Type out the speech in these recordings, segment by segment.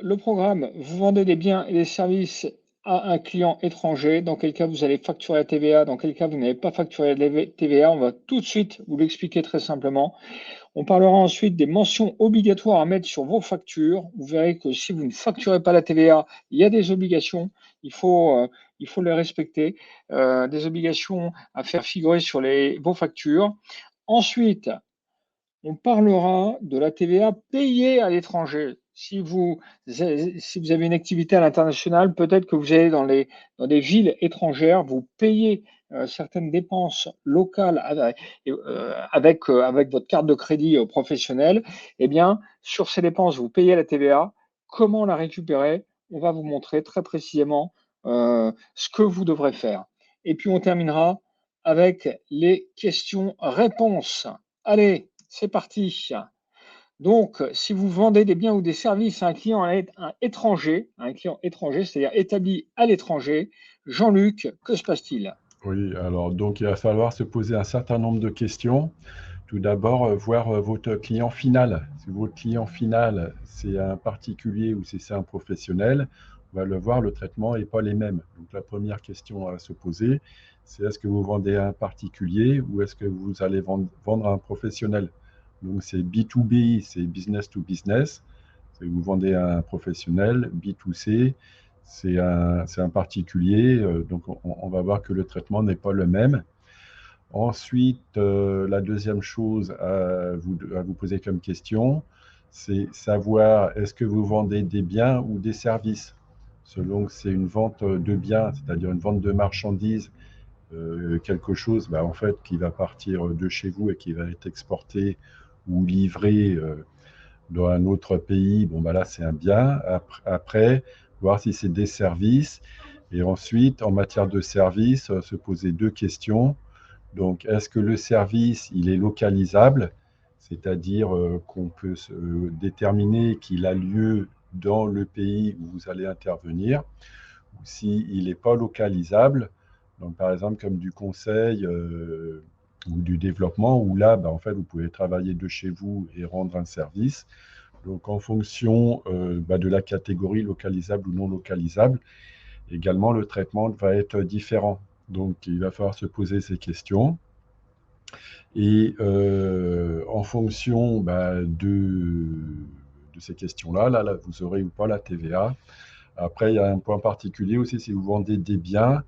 le programme, vous vendez des biens et des services à un client étranger, dans quel cas vous allez facturer la TVA, dans quel cas vous n'allez pas facturer la TVA. On va tout de suite vous l'expliquer très simplement. On parlera ensuite des mentions obligatoires à mettre sur vos factures. Vous verrez que si vous ne facturez pas la TVA, il y a des obligations, il faut, euh, il faut les respecter, des obligations à faire figurer sur vos factures. Ensuite, on parlera de la TVA payée à l'étranger. Si vous avez une activité à l'international, peut-être que vous allez dans des villes étrangères, vous payez certaines dépenses locales avec votre carte de crédit professionnelle. Eh bien, sur ces dépenses, vous payez la TVA. Comment la récupérer? On va vous montrer très précisément ce que vous devrez faire. Et puis, on terminera avec les questions-réponses. Allez, c'est parti. Donc, si vous vendez des biens ou des services à un client étranger, c'est-à-dire établi à l'étranger, Jean-Luc, que se passe-t-il? Oui, alors donc il va falloir se poser un certain nombre de questions. Tout d'abord, voir votre client final. Si votre client final, c'est un particulier ou si c'est un professionnel, on va le voir, le traitement n'est pas les mêmes. Donc la première question à se poser, c'est est-ce que vous vendez à un particulier ou est-ce que vous allez vendre à un professionnel? Donc c'est B2B, c'est business to business. C'est vous vendez à un professionnel, B2C, c'est un particulier. Donc on va voir que le traitement n'est pas le même. Ensuite, la deuxième chose à vous poser comme question, c'est savoir est-ce que vous vendez des biens ou des services. Selon que c'est une vente de biens, c'est-à-dire une vente de marchandises, quelque chose en fait, qui va partir de chez vous et qui va être exporté ou livré dans un autre pays, bon, là, c'est un bien. Après, voir si c'est des services. Et ensuite, en matière de services, se poser deux questions. Donc, est-ce que le service, il est localisable, c'est-à-dire qu'on peut déterminer qu'il a lieu dans le pays où vous allez intervenir, ou s'il n'est pas localisable, donc par exemple comme du conseil ou du développement, où là, en fait, vous pouvez travailler de chez vous et rendre un service. Donc en fonction de la catégorie localisable ou non localisable, également le traitement va être différent. Donc il va falloir se poser ces questions. Et en fonction de ces questions-là, là, vous aurez ou pas la TVA. Après, il y a un point particulier aussi, si vous vendez des biens,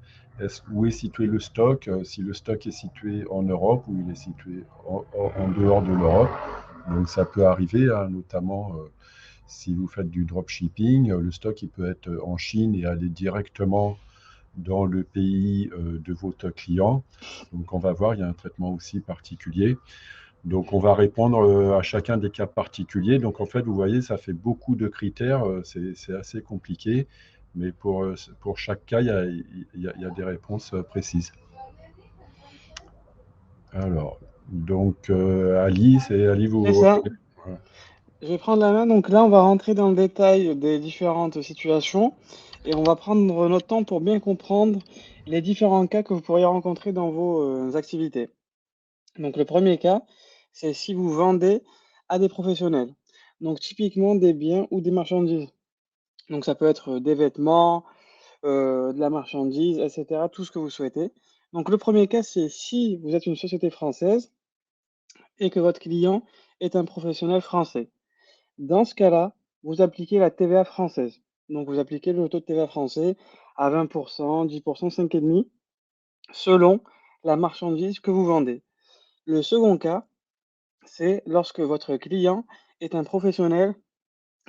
où est situé le stock? Si le stock est situé en Europe ou il est situé en dehors de l'Europe. Donc ça peut arriver, hein, notamment si vous faites du dropshipping, le stock il peut être en Chine et aller directement dans le pays de votre client. Donc on va voir, il y a un traitement aussi particulier. Donc on va répondre à chacun des cas particuliers. Donc en fait, vous voyez, ça fait beaucoup de critères, c'est assez compliqué, mais pour chaque cas, il y a des réponses précises. Alors, donc Ali, c'est Ali, C'est vous... ça. Voilà. Je vais prendre la main. Donc là, on va rentrer dans le détail des différentes situations et on va prendre notre temps pour bien comprendre les différents cas que vous pourriez rencontrer dans vos activités. Donc le premier cas, c'est si vous vendez à des professionnels. Donc typiquement des biens ou des marchandises. Donc ça peut être des vêtements, de la marchandise, et cetera, tout ce que vous souhaitez. Donc le premier cas, c'est si vous êtes une société française et que votre client est un professionnel français. Dans ce cas-là, vous appliquez la TVA française. Donc vous appliquez le taux de TVA français à 20 10 5,5 selon la marchandise que vous vendez. Le second cas, c'est lorsque votre client est un professionnel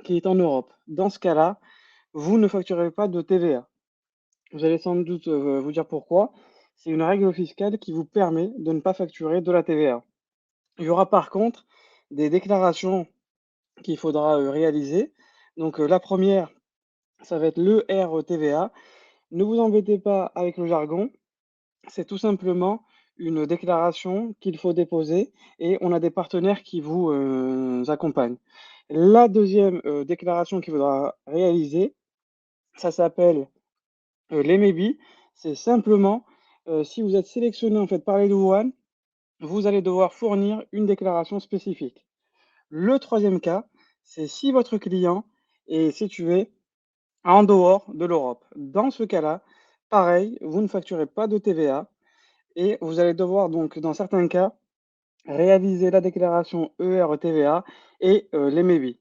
qui est en Europe. Dans ce cas-là, vous ne facturez pas de TVA. Vous allez sans doute vous dire pourquoi. C'est une règle fiscale qui vous permet de ne pas facturer de la TVA. Il y aura par contre des déclarations qu'il faudra réaliser. Donc la première, ça va être l'ERTVA. Ne vous embêtez pas avec le jargon, c'est tout simplement une déclaration qu'il faut déposer et on a des partenaires qui vous accompagnent. La deuxième déclaration qu'il faudra réaliser, ça s'appelle l'EMEBI. C'est simplement, si vous êtes sélectionné en fait par les douanes, vous allez devoir fournir une déclaration spécifique. Le troisième cas, c'est si votre client est situé en dehors de l'Europe. Dans ce cas-là, pareil, vous ne facturez pas de TVA et vous allez devoir donc, dans certains cas, réaliser la déclaration ER-TVA et l'EMEBI.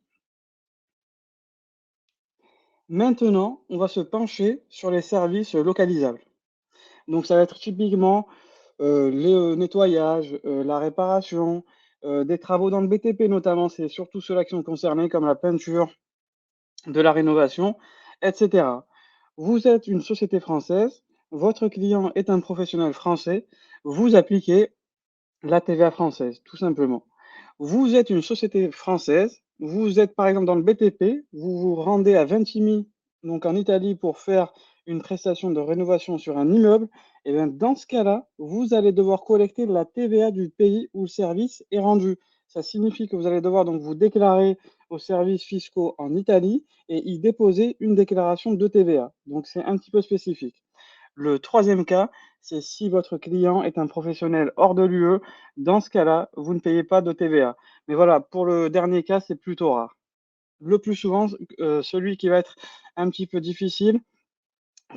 Maintenant, on va se pencher sur les services localisables. Donc ça va être typiquement le nettoyage, la réparation, des travaux dans le BTP notamment, c'est surtout ceux-là qui sont concernés comme la peinture, de la rénovation, et cetera. Vous êtes une société française, votre client est un professionnel français, vous appliquez la TVA française, tout simplement. Vous êtes une société française, vous êtes par exemple dans le BTP, vous vous rendez à Ventimille, donc en Italie, pour faire une prestation de rénovation sur un immeuble, et bien dans ce cas-là, vous allez devoir collecter la TVA du pays où le service est rendu. Ça signifie que vous allez devoir donc vous déclarer aux services fiscaux en Italie et y déposer une déclaration de TVA. Donc c'est un petit peu spécifique. Le troisième cas, c'est si votre client est un professionnel hors de l'UE. Dans ce cas-là, vous ne payez pas de TVA. Mais voilà, pour le dernier cas, c'est plutôt rare. Le plus souvent, celui qui va être un petit peu difficile,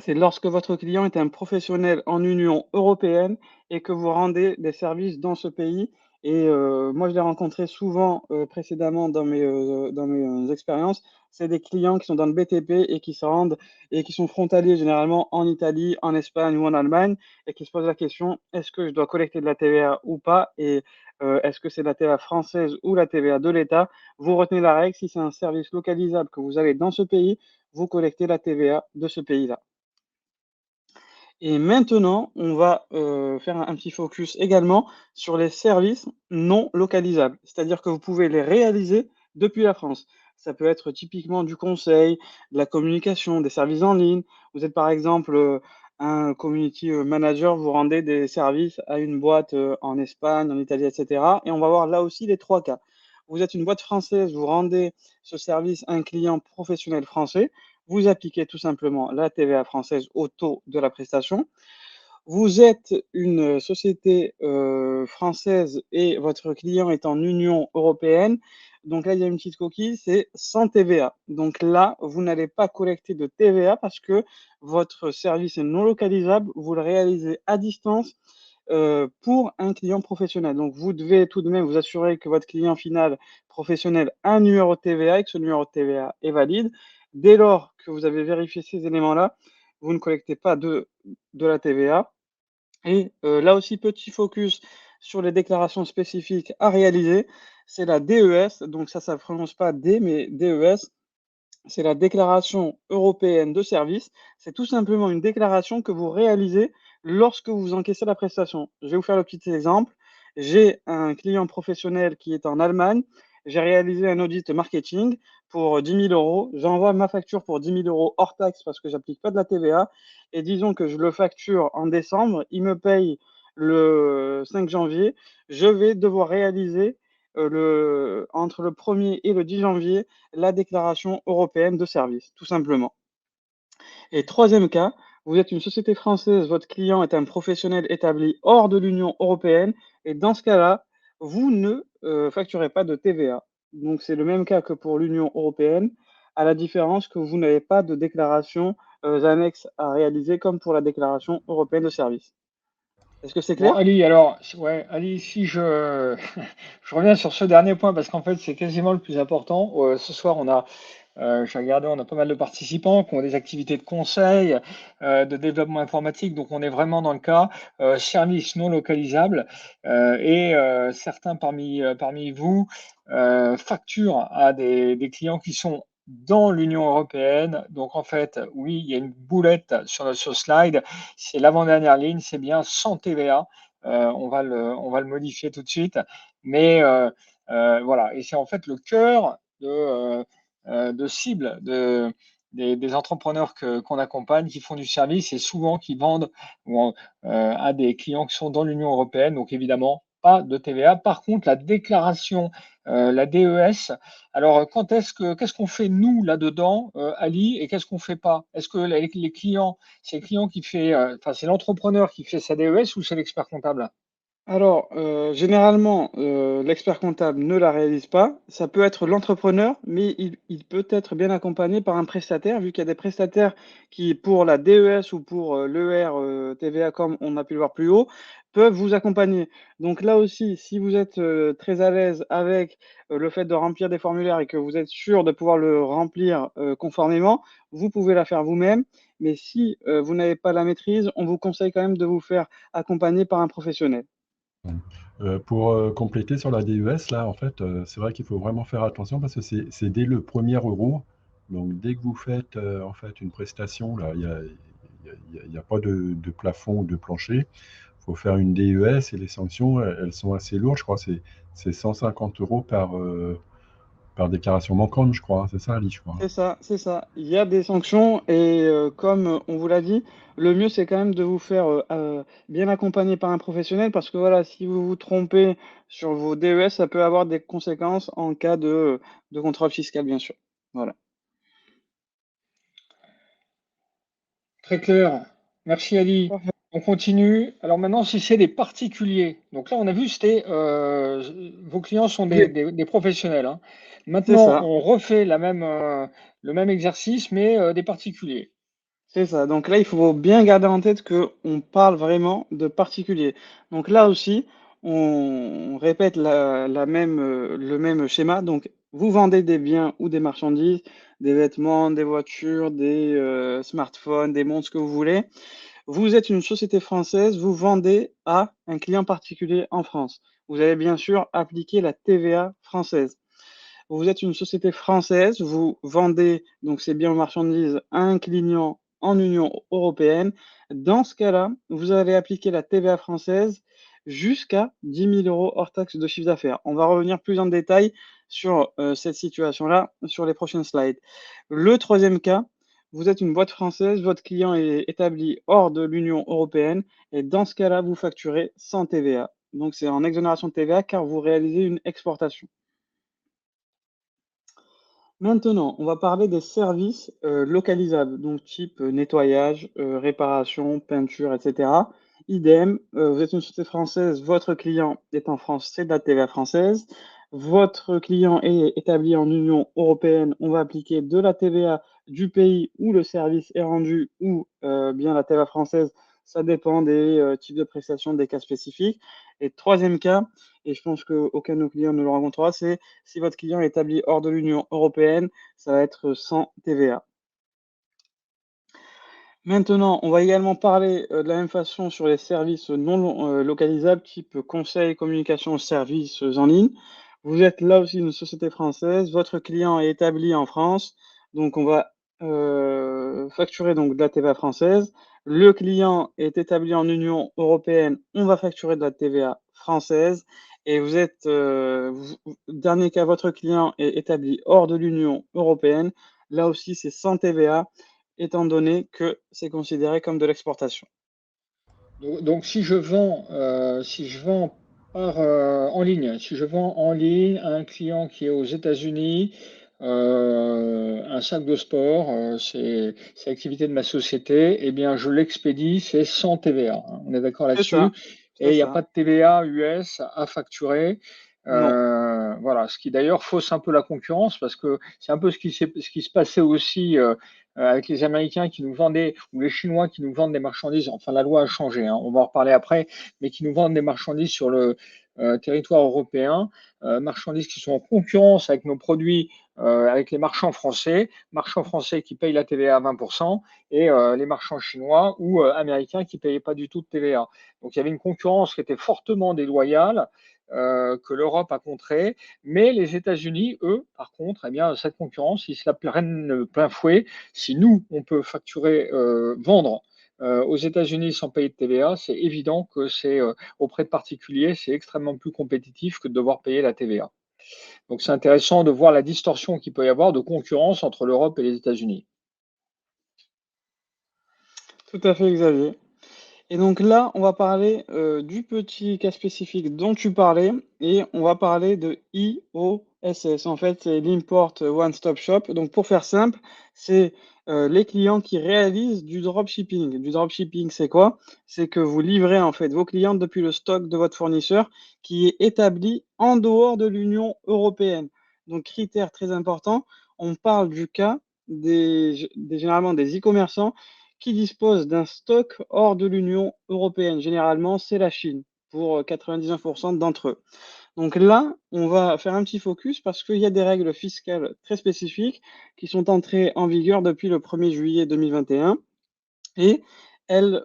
c'est lorsque votre client est un professionnel en Union européenne et que vous rendez des services dans ce pays. Et moi, je l'ai rencontré souvent précédemment dans mes expériences. C'est des clients qui sont dans le BTP et qui se rendent et qui sont frontaliers généralement en Italie, en Espagne ou en Allemagne et qui se posent la question, est-ce que je dois collecter de la TVA ou pas? Et est-ce que c'est la TVA française ou la TVA de l'État? Vous retenez la règle, si c'est un service localisable que vous avez dans ce pays, vous collectez la TVA de ce pays-là. Et maintenant, on va faire un petit focus également sur les services non localisables. C'est-à-dire que vous pouvez les réaliser depuis la France. Ça peut être typiquement du conseil, de la communication, des services en ligne. Vous êtes par exemple, un community, manager, vous rendez des services à une boîte, en Espagne, en Italie et cetera, et on va voir là aussi les 3 cas. Vous êtes une boîte française, vous rendez ce service à un client professionnel français, vous appliquez tout simplement la TVA française au taux de la prestation. Vous êtes une société française et votre client est en Union européenne. Donc là, il y a une petite coquille, c'est sans TVA. Donc là, vous n'allez pas collecter de TVA parce que votre service est non localisable. Vous le réalisez à distance pour un client professionnel. Donc vous devez tout de même vous assurer que votre client final professionnel a un numéro de TVA et que ce numéro de TVA est valide. Dès lors que vous avez vérifié ces éléments-là, vous ne collectez pas de la TVA. Et là aussi, petit focus sur les déclarations spécifiques à réaliser, c'est la DES, donc ça ne prononce pas D, mais DES, c'est la déclaration européenne de service. C'est tout simplement une déclaration que vous réalisez lorsque vous encaissez la prestation. Je vais vous faire le petit exemple. J'ai un client professionnel qui est en Allemagne. J'ai réalisé un audit marketing pour 10 000 €. J'envoie ma facture pour 10 000 € hors taxe parce que j'applique pas de la TVA. Et disons que je le facture en décembre. Il me paye le 5 janvier. Je vais devoir réaliser entre le 1er et le 10 janvier la déclaration européenne de service, tout simplement. Et troisième cas, vous êtes une société française, votre client est un professionnel établi hors de l'Union européenne, et dans ce cas-là, vous ne facturez pas de TVA. Donc c'est le même cas que pour l'Union européenne, à la différence que vous n'avez pas de déclaration annexe à réaliser comme pour la déclaration européenne de service. Est-ce que c'est Bon, clair? Ali, alors, ouais, Ali, si je reviens sur ce dernier point parce qu'en fait, c'est quasiment le plus important. Ce soir, j'ai regardé, on a pas mal de participants qui ont des activités de conseil, de développement informatique, donc on est vraiment dans le cas service non localisable. Et certains parmi vous facturent à des clients qui sont dans l'Union européenne. Donc en fait, oui, il y a une boulette sur le slide. C'est l'avant-dernière ligne, c'est bien sans TVA. On va le modifier tout de suite. Mais voilà, et c'est en fait le cœur de cible des entrepreneurs qu'on accompagne, qui font du service et souvent qui vendent à des clients qui sont dans l'Union européenne. Donc évidemment, pas de TVA. Par contre, la déclaration, la DES, alors qu'est-ce qu'on fait nous là-dedans, Ali, et qu'est-ce qu'on fait pas? Est-ce que les clients, c'est le client qui fait, enfin c'est l'entrepreneur qui fait sa DES ou c'est l'expert comptable? Alors, généralement, l'expert comptable ne la réalise pas. Ça peut être l'entrepreneur, mais il peut être bien accompagné par un prestataire, vu qu'il y a des prestataires qui, pour la DES ou pour, l'ER, TVA, comme on a pu le voir plus haut, peuvent vous accompagner. Donc là aussi, si vous êtes, très à l'aise avec, le fait de remplir des formulaires et que vous êtes sûr de pouvoir le remplir, conformément, vous pouvez la faire vous-même. Mais si, vous n'avez pas la maîtrise, on vous conseille quand même de vous faire accompagner par un professionnel. Pour compléter sur la DES, là, en fait, c'est vrai qu'il faut vraiment faire attention parce que c'est dès le premier euro. Donc, dès que vous faites en fait une prestation, là, il y a pas de plafond ou de plancher. Il faut faire une DES et les sanctions, elles sont assez lourdes. Je crois que c'est 150 euros par déclaration manquante, je crois, hein. C'est ça, Ali, je crois, hein. C'est ça, c'est ça. Il y a des sanctions et comme on vous l'a dit, le mieux c'est quand même de vous faire, bien accompagner par un professionnel parce que voilà, si vous vous trompez sur vos DES, ça peut avoir des conséquences en cas de contrôle fiscal, bien sûr. Voilà. Très clair. Merci Ali. Parfait. On continue. Alors maintenant, si c'est des particuliers, donc là on a vu c'était vos clients sont Des des professionnels, hein. C'est Maintenant, ça, on refait le même exercice, mais des particuliers. c'est ça. Donc là, il faut bien garder en tête qu'on parle vraiment de particuliers. Donc là aussi, on répète le même schéma. Donc, vous vendez des biens ou des marchandises, des vêtements, des voitures, des smartphones, des montres, ce que vous voulez. Vous êtes une société française, vous vendez à un client particulier en France. Vous allez bien sûr appliquer la TVA française. Vous êtes une société française, vous vendez donc ces biens ou marchandises à un client en Union européenne. Dans ce cas-là, vous allez appliquer la TVA française jusqu'à 10 000 euros hors taxe de chiffre d'affaires. On va revenir plus en détail sur cette situation-là sur les prochaines slides. Le troisième cas, vous êtes une boîte française, votre client est établi hors de l'Union européenne et dans ce cas-là, vous facturez sans TVA. Donc c'est en exonération de TVA car vous réalisez une exportation. Maintenant, on va parler des services localisables, donc type nettoyage, réparation, peinture, etc. Idem, vous êtes une société française, votre client est en France, c'est de la TVA française. Votre client est établi en Union européenne, on va appliquer de la TVA du pays où le service est rendu ou bien la TVA française, ça dépend des types de prestations, des cas spécifiques. Et troisième cas, et je pense qu'aucun de nos clients ne le rencontrera, c'est si votre client est établi hors de l'Union européenne, ça va être sans TVA. Maintenant, on va également parler de la même façon sur les services non localisables, type conseil, communication, services en ligne. Vous êtes là aussi une société française, votre client est établi en France, donc on va facturer donc de la TVA française. Le client est établi en Union européenne, on va facturer de la TVA française. Et vous êtes, dernier cas, votre client est établi hors de l'Union européenne. Là aussi, c'est sans TVA étant donné que c'est considéré comme de l'exportation. Donc, si je vends en ligne, si je vends en ligne à un client qui est aux États-Unis, un sac de sport, c'est l'activité de ma société, eh bien, je l'expédie, c'est sans TVA, hein. On est d'accord C'est là-dessus. ça, Et c'est il n'y a ça. pas de TVA US à facturer. Non, Voilà, ce qui d'ailleurs fausse un peu la concurrence parce que c'est un peu ce qui se passait aussi avec les Américains qui nous vendaient, ou les Chinois qui nous vendent des marchandises, enfin la loi a changé, hein, on va en reparler après, mais qui nous vendent des marchandises sur le territoire européen, marchandises qui sont en concurrence avec nos produits, avec les marchands français qui payent la TVA à 20%, et les marchands chinois ou américains qui ne payaient pas du tout de TVA. Donc il y avait une concurrence qui était fortement déloyale, que l'Europe a contrée, mais les États-Unis, eux, par contre, eh bien, cette concurrence, ils se la prennent plein fouet. Si nous, on peut facturer, vendre aux États-Unis sans payer de TVA, c'est évident que c'est auprès de particuliers, c'est extrêmement plus compétitif que de devoir payer la TVA. Donc c'est intéressant de voir la distorsion qu'il peut y avoir de concurrence entre l'Europe et les États-Unis. tout à fait, Xavier. Et donc là, on va parler du petit cas spécifique dont tu parlais et on va parler de IORP. l'IOSS. En fait, c'est l'Import One Stop Shop. Donc, pour faire simple, c'est les clients qui réalisent du dropshipping. Du dropshipping, c'est quoi? C'est que vous livrez en fait vos clients depuis le stock de votre fournisseur qui est établi en dehors de l'Union européenne. Donc, critère très important, on parle du cas généralement des e-commerçants qui disposent d'un stock hors de l'Union européenne. Généralement, c'est la Chine pour 99% d'entre eux. Donc là, on va faire un petit focus parce qu'il y a des règles fiscales très spécifiques qui sont entrées en vigueur depuis le 1er juillet 2021 et elles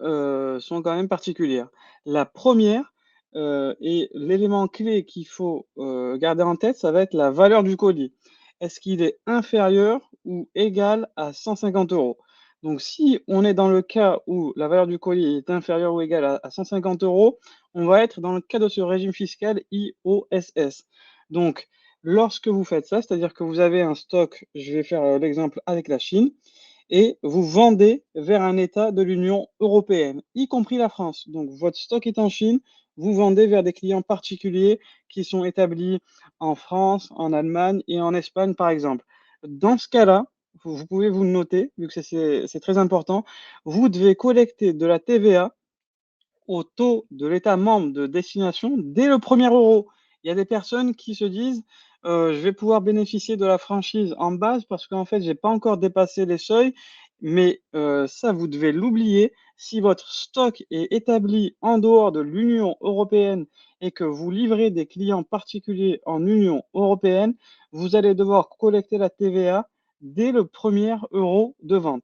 sont quand même particulières. La première et l'élément clé qu'il faut garder en tête, ça va être la valeur du colis. Est-ce qu'il est inférieur ou égal à 150 euros? Donc, si on est dans le cas où la valeur du colis est inférieure ou égale à 150 euros, on va être dans le cas de ce régime fiscal IOSS. Donc, lorsque vous faites ça, c'est-à-dire que vous avez un stock, je vais faire l'exemple avec la Chine, et vous vendez vers un État de l'Union européenne, y compris la France. Donc, votre stock est en Chine, vous vendez vers des clients particuliers qui sont établis en France, en Allemagne et en Espagne, par exemple. Dans ce cas-là, vous pouvez vous le noter, vu que c'est très important, vous devez collecter de la TVA au taux de l'État membre de destination dès le premier euro. Il y a des personnes qui se disent je vais pouvoir bénéficier de la franchise en base parce qu'en fait, j'ai pas encore dépassé les seuils. Mais ça, vous devez l'oublier. Si votre stock est établi en dehors de l'Union européenne et que vous livrez des clients particuliers en Union européenne, vous allez devoir collecter la TVA dès le premier euro de vente.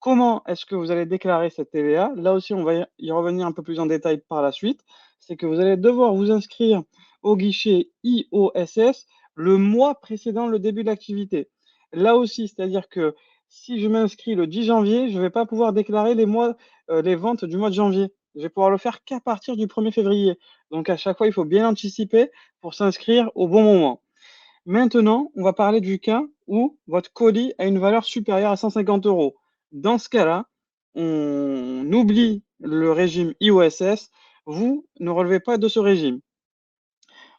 Comment est-ce que vous allez déclarer cette TVA? Là aussi, on va y revenir un peu plus en détail par la suite. C'est que vous allez devoir vous inscrire au guichet IOSS le mois précédant le début de l'activité. Là aussi, c'est-à-dire que si je m'inscris le 10 janvier, je ne vais pas pouvoir déclarer les ventes du mois de janvier. Je vais pouvoir le faire qu'à partir du 1er février. Donc à chaque fois, il faut bien anticiper pour s'inscrire au bon moment. Maintenant, on va parler du cas où votre colis a une valeur supérieure à 150 euros. Dans ce cas-là, on oublie le régime IOSS. Vous ne relevez pas de ce régime.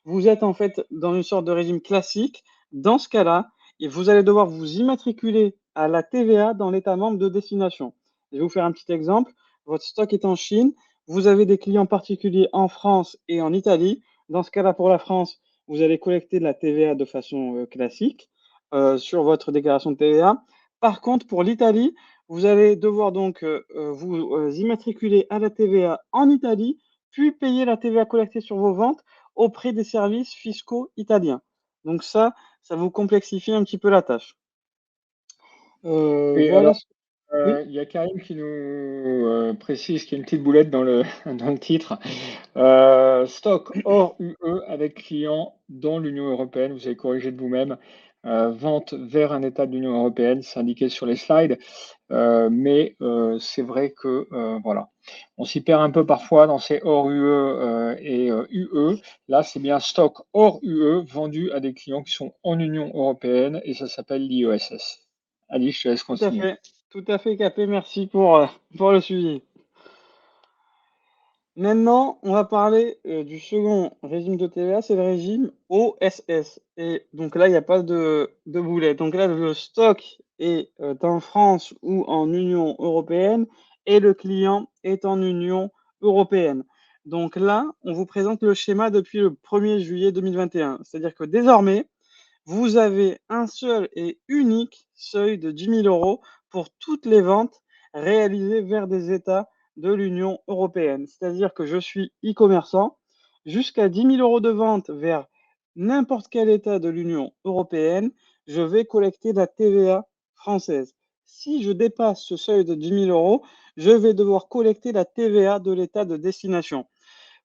Vous êtes en fait dans une sorte de régime classique. Dans ce cas-là, vous allez devoir vous immatriculer à la TVA dans l'État membre de destination. Je vais vous faire un petit exemple. Votre stock est en Chine. Vous avez des clients particuliers en France et en Italie. Dans ce cas-là, pour la France, vous allez collecter de la TVA de façon classique sur votre déclaration de TVA. Par contre, pour l'Italie, vous allez devoir donc vous immatriculer à la TVA en Italie, puis payer la TVA collectée sur vos ventes auprès des services fiscaux italiens. Donc ça vous complexifie un petit peu la tâche. Oui, Voilà. Oui. il y a Karim qui nous précise qu'il y a une petite boulette dans le, dans le titre. Stock hors UE avec client dans l'Union européenne, vous avez corrigé de vous-même. Vente vers un État de l'Union européenne, c'est indiqué sur les slides. Mais c'est vrai que voilà, on s'y perd un peu parfois dans ces hors UE et UE. Là, c'est bien stock hors UE vendu à des clients qui sont en Union européenne et ça s'appelle l'IOSS. Alice, je te laisse continuer. Tout à fait capé, merci pour le suivi. Maintenant, on va parler du second régime de TVA, c'est le régime OSS. Et donc là, il n'y a pas de boulet. Donc là, le stock est en France ou en Union européenne et le client est en Union européenne. Donc là, on vous présente le schéma depuis le 1er juillet 2021. C'est-à-dire que désormais, vous avez un seul et unique seuil de 10 000 euros pour toutes les ventes réalisées vers des États de l'Union européenne. C'est-à-dire que je suis e-commerçant, jusqu'à 10 000 euros de vente vers n'importe quel État de l'Union européenne, je vais collecter de la TVA française. Si je dépasse ce seuil de 10 000 euros, je vais devoir collecter la TVA de l'État de destination.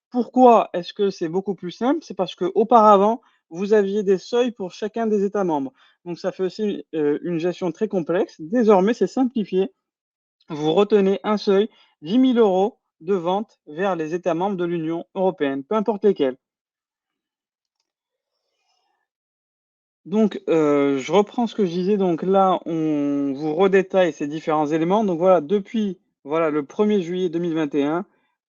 Pourquoi est-ce que c'est beaucoup plus simple? C'est parce qu'auparavant, vous aviez des seuils pour chacun des États membres. Donc ça fait aussi une gestion très complexe. Désormais, c'est simplifié. Vous retenez un seuil, 10 000 euros de vente vers les États membres de l'Union européenne, peu importe lesquels. Donc, je reprends ce que je disais. Donc là, on vous redétaille ces différents éléments. Donc voilà, depuis le 1er juillet 2021,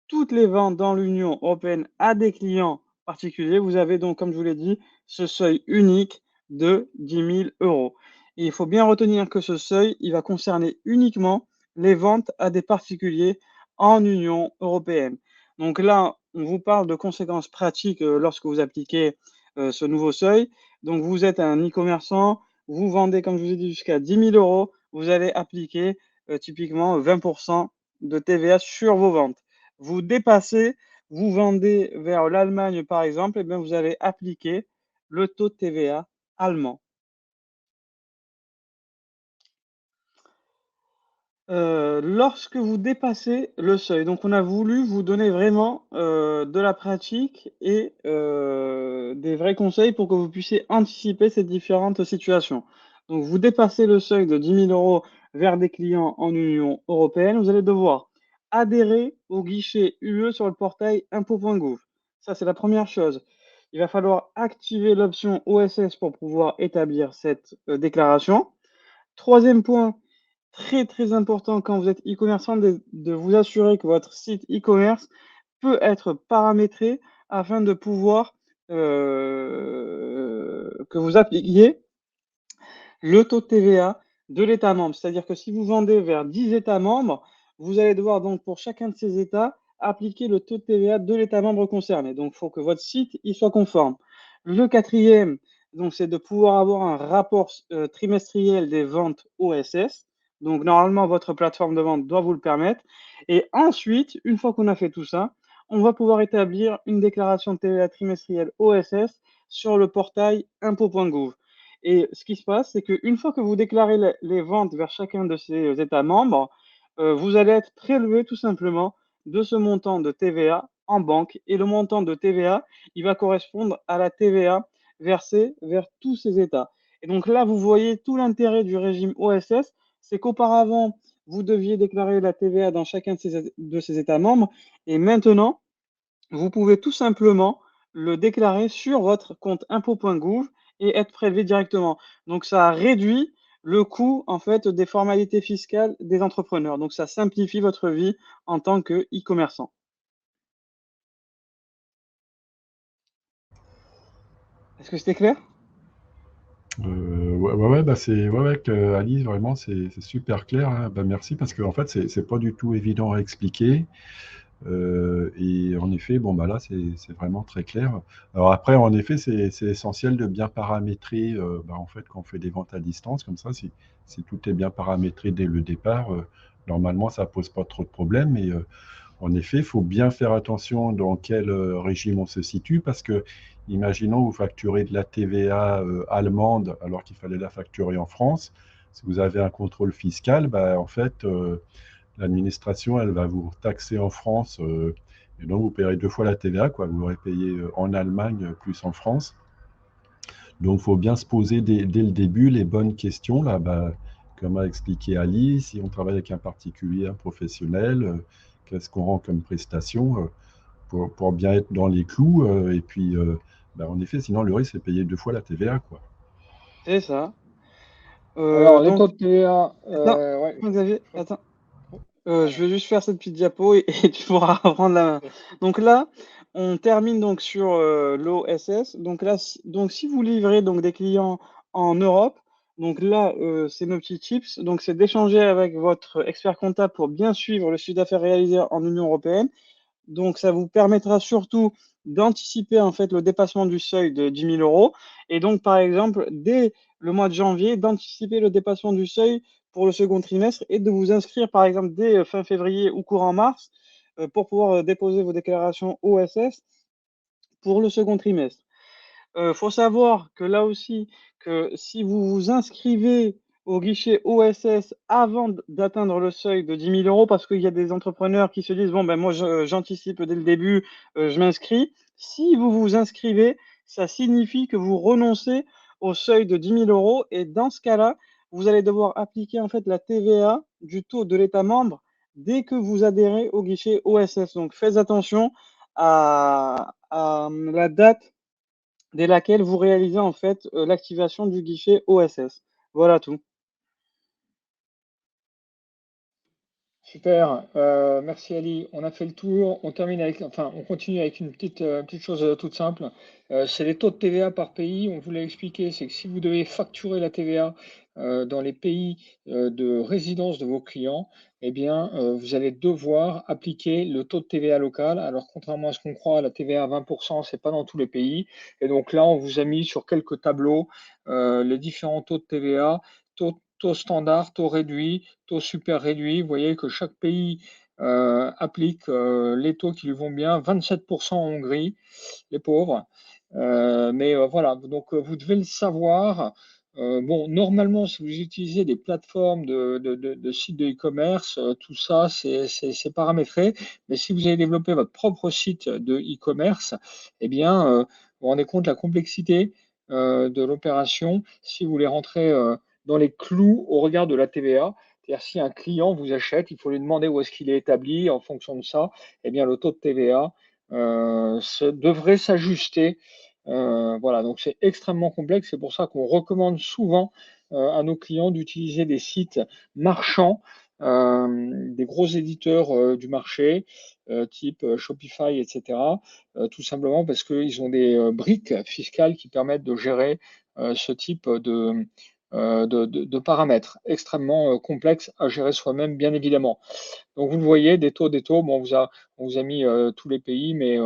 toutes les ventes dans l'Union européenne à des clients particuliers, vous avez donc, comme je vous l'ai dit, ce seuil unique de 10 000 euros. Et il faut bien retenir que ce seuil, il va concerner uniquement les ventes à des particuliers en Union européenne. Donc là, on vous parle de conséquences pratiques lorsque vous appliquez ce nouveau seuil. Donc vous êtes un e-commerçant, vous vendez, comme je vous ai dit, jusqu'à 10 000 euros, vous allez appliquer typiquement 20% de TVA sur vos ventes. Vous dépassez, vous vendez vers l'Allemagne par exemple, et bien vous allez appliquer le taux de TVA allemand. Lorsque vous dépassez le seuil, donc on a voulu vous donner vraiment de la pratique et des vrais conseils pour que vous puissiez anticiper ces différentes situations. Donc vous dépassez le seuil de 10 000 euros vers des clients en Union européenne, vous allez devoir adhérer au guichet UE sur le portail impôts.gouv. Ça, c'est la première chose. Il va falloir activer l'option OSS pour pouvoir établir cette déclaration. Troisième point, très très important quand vous êtes e-commerçant, de vous assurer que votre site e-commerce peut être paramétré afin de pouvoir que vous appliquiez le taux de TVA de l'État membre. C'est-à-dire que si vous vendez vers 10 États membres, vous allez devoir donc pour chacun de ces États appliquer le taux de TVA de l'État membre concerné. Donc, il faut que votre site y soit conforme. Le quatrième, donc, c'est de pouvoir avoir un rapport trimestriel des ventes OSS. Donc, normalement, votre plateforme de vente doit vous le permettre. Et ensuite, une fois qu'on a fait tout ça, on va pouvoir établir une déclaration de TVA trimestrielle OSS sur le portail impôts.gouv. Et ce qui se passe, c'est qu'une fois que vous déclarez les ventes vers chacun de ces États membres, vous allez être prélevé tout simplement de ce montant de TVA en banque. Et le montant de TVA, il va correspondre à la TVA versée vers tous ces États. Et donc là, vous voyez tout l'intérêt du régime OSS, c'est qu'auparavant, vous deviez déclarer la TVA dans chacun de ces États membres. Et maintenant, vous pouvez tout simplement le déclarer sur votre compte impôts.gouv et être prélevé directement. Donc ça réduit le coût en fait des formalités fiscales des entrepreneurs. Donc ça simplifie votre vie en tant que e-commerçant. Est-ce que c'était clair? Ouais, bah Alice, vraiment, c'est super clair, hein. Bah, merci parce que en fait, c'est pas du tout évident à expliquer. Et en effet, bon, bah là, c'est vraiment très clair. Alors après, en effet, c'est essentiel de bien paramétrer, bah, en fait, quand on fait des ventes à distance, comme ça, si tout est bien paramétré dès le départ, normalement, ça pose pas trop de problèmes. Mais en effet, il faut bien faire attention dans quel régime on se situe, parce que, imaginons, vous facturez de la TVA allemande alors qu'il fallait la facturer en France. Si vous avez un contrôle fiscal, bah, en fait, l'administration, elle va vous taxer en France, et donc vous paierez deux fois la TVA, quoi. Vous l'aurez payé en Allemagne plus en France. Donc, il faut bien se poser dès le début les bonnes questions, là, bah, comme a expliqué Ali, si on travaille avec un particulier, un professionnel, qu'est-ce qu'on rend comme prestation pour bien être dans les clous. Et puis, bah, en effet, sinon, le risque, c'est payer deux fois la TVA, quoi. C'est ça. Alors, les Donc, taux de TVA, attends, ouais. Xavier, attends. Je Pardon. vais juste faire cette petite diapo et tu pourras reprendre la main. Donc là, on termine donc sur l'OSS. Donc là, donc si vous livrez donc des clients en Europe, donc là, c'est nos petits tips. Donc c'est d'échanger avec votre expert comptable pour bien suivre le chiffre d'affaires réalisé en Union européenne. Donc, ça vous permettra surtout d'anticiper en fait le dépassement du seuil de 10 000 euros. Et donc, par exemple, dès le mois de janvier, d'anticiper le dépassement du seuil pour le second trimestre et de vous inscrire, par exemple, dès fin février ou courant mars pour pouvoir déposer vos déclarations OSS pour le second trimestre. Faut savoir que là aussi, que si vous vous inscrivez au guichet OSS avant d'atteindre le seuil de 10 000 euros, parce qu'il y a des entrepreneurs qui se disent: «Bon, ben, moi, j'anticipe dès le début, je m'inscris». Si vous vous inscrivez, ça signifie que vous renoncez au seuil de 10 000 euros et dans ce cas-là, vous allez devoir appliquer, en fait, la TVA du taux de l'État membre dès que vous adhérez au guichet OSS. Donc faites attention à la date dès laquelle vous réalisez en fait l'activation du guichet OSS. Voilà tout. Super, merci Ali. On a fait le tour. On termine avec, enfin, on continue avec une petite chose toute simple. C'est les taux de TVA par pays. On vous l'a expliqué, c'est que si vous devez facturer la TVA dans les pays de résidence de vos clients, eh bien, vous allez devoir appliquer le taux de TVA local. Alors, contrairement à ce qu'on croit, la TVA à 20%, c'est pas dans tous les pays. Et donc là, on vous a mis sur quelques tableaux les différents taux de TVA, taux standard, taux réduit, taux super réduit. Vous voyez que chaque pays applique les taux qui lui vont bien. 27% en Hongrie, les pauvres. Mais voilà, donc vous devez le savoir. Bon, normalement, si vous utilisez des plateformes de sites de e-commerce, tout ça, c'est paramétré. Mais si vous avez développé votre propre site de e-commerce, eh bien, vous vous rendez compte de la complexité de l'opération si vous voulez rentrer dans les clous au regard de la TVA. C'est-à-dire, si un client vous achète, il faut lui demander où est-ce qu'il est établi. En fonction de ça, eh bien, le taux de TVA devrait s'ajuster. Voilà, donc c'est extrêmement complexe. C'est pour ça qu'on recommande souvent à nos clients d'utiliser des sites marchands, des gros éditeurs du marché, type Shopify, etc. Tout simplement parce qu'ils ont des briques fiscales qui permettent de gérer ce type de paramètres extrêmement complexes à gérer soi-même, bien évidemment. Donc vous le voyez, des taux. Bon, on vous a mis tous les pays, mais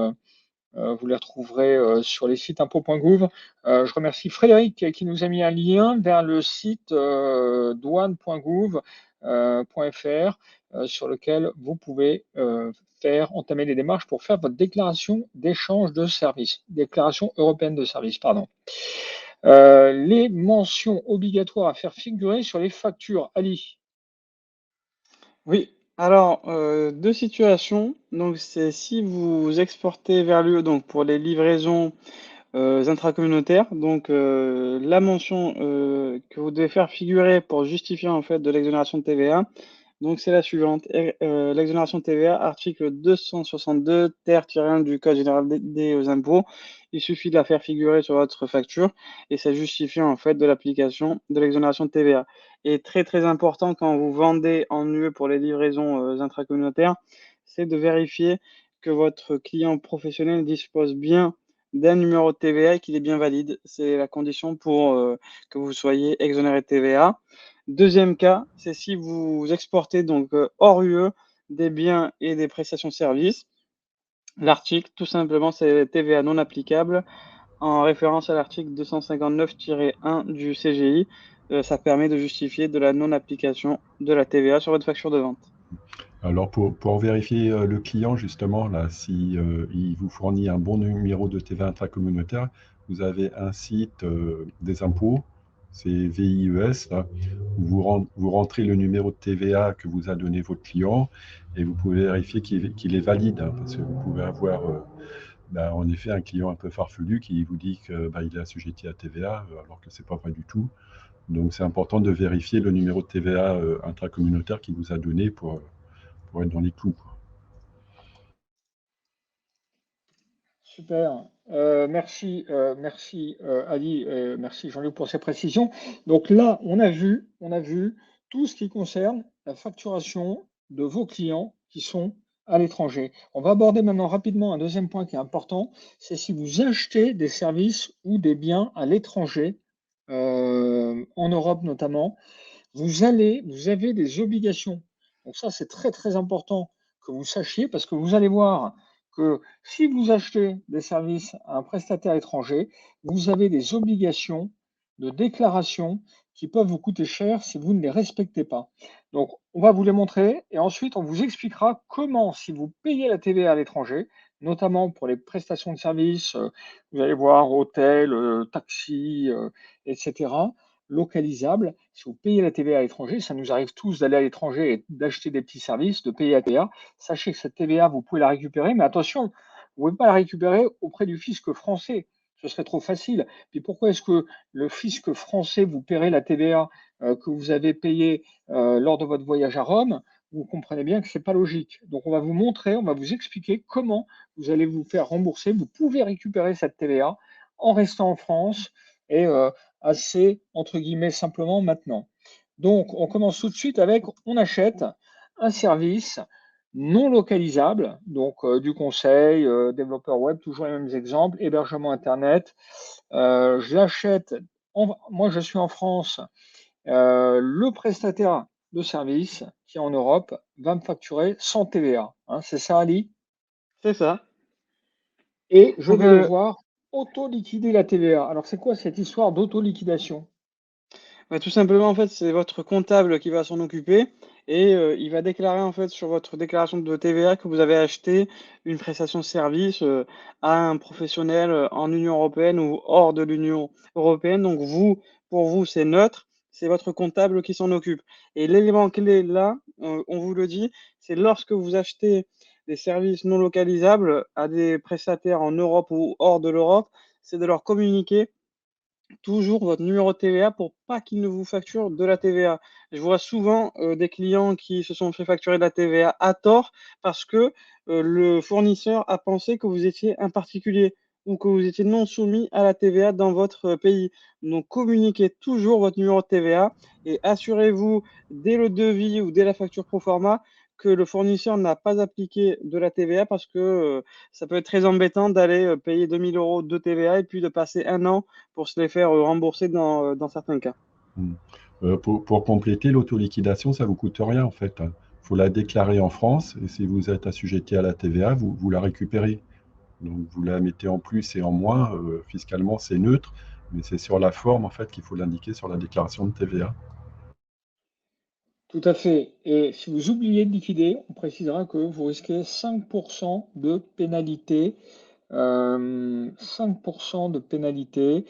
vous les retrouverez sur les sites impôts.gouv. Je remercie Frédéric qui nous a mis un lien vers le site douane.gouv.fr sur lequel vous pouvez entamer les démarches pour faire votre déclaration d'échange de services, déclaration européenne de services, pardon. Les mentions obligatoires à faire figurer sur les factures. Ali. Oui, alors deux situations. Donc c'est si vous exportez vers l'UE, donc pour les livraisons intracommunautaires, donc la mention que vous devez faire figurer pour justifier en fait de l'exonération de TVA. Donc c'est la suivante. L'exonération de TVA, article 262 ter-1 du Code général des impôts. Il suffit de la faire figurer sur votre facture et ça justifie en fait de l'application de l'exonération de TVA. Et très très important quand vous vendez en UE pour les livraisons intracommunautaires, c'est de vérifier que votre client professionnel dispose bien d'un numéro de TVA et qu'il est bien valide. C'est la condition pour que vous soyez exonéré de TVA. Deuxième cas, c'est si vous exportez donc hors UE des biens et des prestations de services. L'article, tout simplement, c'est TVA non applicable en référence à l'article 259-1 du CGI. Ça permet de justifier de la non-application de la TVA sur votre facture de vente. Alors pour vérifier le client, justement, là, si il vous fournit un bon numéro de TVA intracommunautaire, vous avez un site des impôts, c'est VIES, là, où vous rentrez le numéro de TVA que vous a donné votre client et vous pouvez vérifier qu'il est valide, hein, parce que vous pouvez avoir en effet un client un peu farfelu qui vous dit qu'il est assujetti à TVA alors que ce n'est pas vrai du tout. Donc c'est important de vérifier le numéro de TVA intracommunautaire qu'il vous a donné pour être dans les clous, quoi. Super. Merci Ali, merci Jean-Luc pour ces précisions. Donc là, on a vu tout ce qui concerne la facturation de vos clients qui sont à l'étranger. On va aborder maintenant rapidement un deuxième point qui est important, c'est si vous achetez des services ou des biens à l'étranger, en Europe notamment, vous avez des obligations. Donc ça, c'est très très important que vous sachiez parce que vous allez voir que si vous achetez des services à un prestataire étranger, vous avez des obligations de déclaration qui peuvent vous coûter cher si vous ne les respectez pas. Donc, on va vous les montrer et ensuite on vous expliquera comment, si vous payez la TVA à l'étranger, notamment pour les prestations de services, vous allez voir hôtel, taxi, etc., localisable. Si vous payez la TVA à l'étranger, ça nous arrive tous d'aller à l'étranger et d'acheter des petits services, de payer la TVA. Sachez que cette TVA, vous pouvez la récupérer, mais attention, vous ne pouvez pas la récupérer auprès du fisc français. Ce serait trop facile. Puis pourquoi est-ce que le fisc français vous paierait la TVA que vous avez payée lors de votre voyage à Rome? Vous comprenez bien que ce n'est pas logique. Donc on va vous montrer, on va vous expliquer comment vous allez vous faire rembourser. Vous pouvez récupérer cette TVA en restant en France et assez, entre guillemets, simplement maintenant. Donc, on commence tout de suite avec, on achète un service non localisable, donc du conseil, développeur web, toujours les mêmes exemples, hébergement Internet. Je l'achète, moi je suis en France, le prestataire de service qui est en Europe va me facturer sans TVA. Hein, c'est ça, Ali? C'est ça. Et je Donc, vais devoir auto-liquider la TVA. Alors, c'est quoi cette histoire d'auto-liquidation? bah, tout simplement, en fait, c'est votre comptable qui va s'en occuper et il va déclarer, en fait, sur votre déclaration de TVA que vous avez acheté une prestation de service, à un professionnel, en Union européenne ou hors de l'Union européenne. Donc vous, pour vous, c'est neutre, c'est votre comptable qui s'en occupe et l'élément clé là, on vous le dit, c'est lorsque vous achetez des services non localisables à des prestataires en Europe ou hors de l'Europe, c'est de leur communiquer toujours votre numéro de TVA pour pas qu'ils ne vous facturent de la TVA. Je vois souvent, des clients qui se sont fait facturer de la TVA à tort parce que, le fournisseur a pensé que vous étiez un particulier ou que vous étiez non soumis à la TVA dans votre, pays. Donc communiquez toujours votre numéro de TVA et assurez-vous dès le devis ou dès la facture pro forma que le fournisseur n'a pas appliqué de la TVA parce que, ça peut être très embêtant d'aller, payer 2 000 € de TVA et puis de passer un an pour se les faire, rembourser dans certains cas. Mmh. Pour compléter, l'autoliquidation, ça vous coûte rien en fait, hein. Faut la déclarer en France et si vous êtes assujetti à la TVA, vous la récupérez. Donc vous la mettez en plus et en moins, fiscalement c'est neutre, mais c'est sur la forme en fait qu'il faut l'indiquer sur la déclaration de TVA. Tout à fait. Et si vous oubliez de liquider, on précisera que vous risquez 5% de pénalité, 5% de pénalité